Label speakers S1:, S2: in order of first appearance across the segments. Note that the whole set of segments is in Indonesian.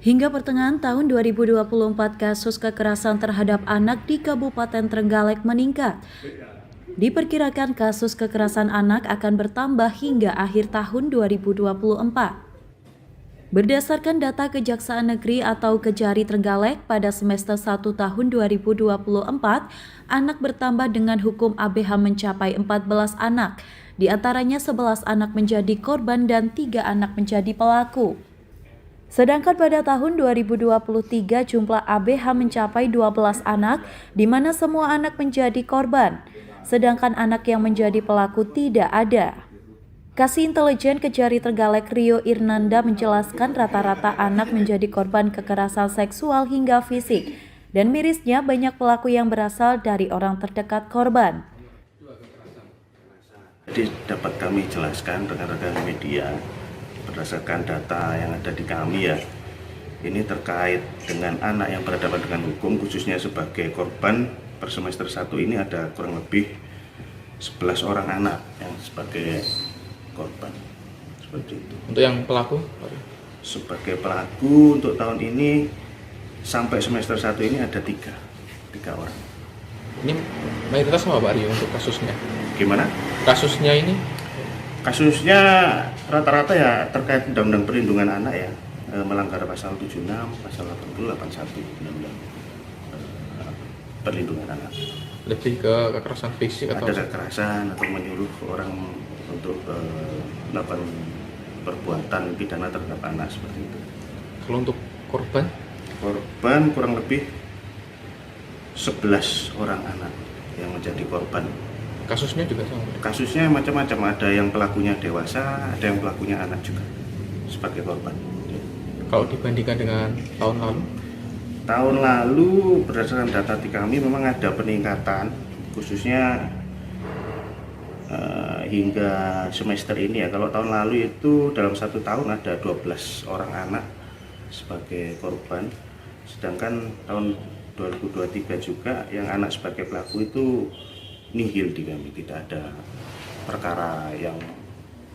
S1: Hingga pertengahan tahun 2024, kasus kekerasan terhadap anak di Kabupaten Trenggalek meningkat. Diperkirakan kasus kekerasan anak akan bertambah hingga akhir tahun 2024. Berdasarkan data Kejaksaan Negeri atau Kejari Trenggalek, pada semester 1 tahun 2024, anak bertambah dengan hukum ABH mencapai 14 anak. Di antaranya 11 anak menjadi korban dan 3 anak menjadi pelaku. Sedangkan pada tahun 2023 jumlah ABH mencapai 12 anak, di mana semua anak menjadi korban, sedangkan anak yang menjadi pelaku tidak ada. Kasih Intelijen Kejari Trenggalek Rio Irnanda menjelaskan rata-rata anak menjadi korban kekerasan seksual hingga fisik, dan mirisnya banyak pelaku yang berasal dari orang terdekat korban.
S2: Jadi dapat kami jelaskan rekan-rekan media, berdasarkan data yang ada di kami ya, ini terkait dengan anak yang berhadapan dengan hukum, khususnya sebagai korban per semester 1 ini ada kurang lebih 11 orang anak yang sebagai korban. Seperti itu.
S3: Untuk yang pelaku?
S2: Sebagai pelaku untuk tahun ini sampai semester 1 ini ada 3 orang.
S3: Ini mayoritas apa Pak Rio untuk kasusnya?
S2: Gimana?
S3: Kasusnya ini?
S2: Kasusnya rata-rata ya terkait Undang-Undang Perlindungan Anak ya, melanggar pasal 76, pasal 80, 81 Undang-Undang Perlindungan Anak.
S3: Lebih ke kekerasan fisik atau?
S2: Ada kekerasan atau menyuruh orang untuk melakukan perbuatan pidana terhadap anak seperti itu.
S3: Kalau untuk korban?
S2: Korban kurang lebih 11 orang anak yang menjadi korban.
S3: Kasusnya juga sama?
S2: Kasusnya macam-macam, ada yang pelakunya dewasa, ada yang pelakunya anak juga sebagai korban.
S3: Kalau dibandingkan dengan tahun lalu?
S2: Tahun lalu berdasarkan data di kami memang ada peningkatan, khususnya hingga semester ini ya. Kalau tahun lalu itu dalam 1 tahun ada 12 orang anak sebagai korban, sedangkan tahun 2023 juga yang anak sebagai pelaku itu nihil di kami, tidak ada perkara yang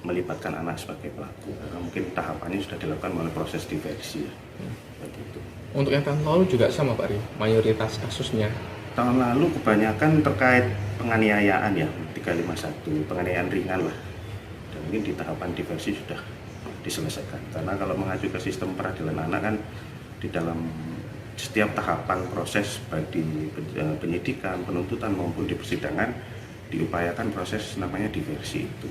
S2: melibatkan anak sebagai pelaku, karena mungkin tahapannya sudah dilakukan melalui proses diversi ya. Seperti itu.
S3: Untuk yang tahun lalu juga sama Pak Rio, mayoritas kasusnya?
S2: Tahun lalu kebanyakan terkait penganiayaan ya, 351, penganiayaan ringan lah, dan mungkin di tahapan diversi sudah diselesaikan, karena kalau mengacu ke sistem peradilan anak kan di dalam setiap tahapan proses baik di penyidikan, penuntutan maupun di persidangan diupayakan proses namanya diversi itu.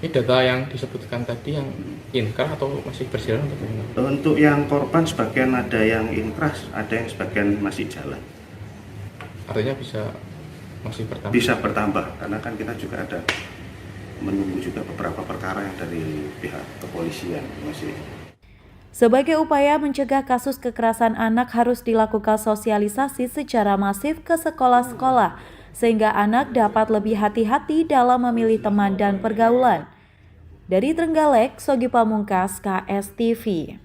S3: Ini data yang disebutkan tadi yang inkrah atau masih berjalan atau bagaimana?
S2: Untuk yang korban sebagian ada yang inkrah, ada yang sebagian masih jalan.
S3: Artinya masih bertambah?
S2: Bisa bertambah, karena kan kita juga ada menunggu juga beberapa perkara yang dari pihak kepolisian masih.
S1: Sebagai upaya mencegah kasus kekerasan anak, harus dilakukan sosialisasi secara masif ke sekolah-sekolah, sehingga anak dapat lebih hati-hati dalam memilih teman dan pergaulan. Dari Trenggalek, Sogi Pamungkas, KSTV.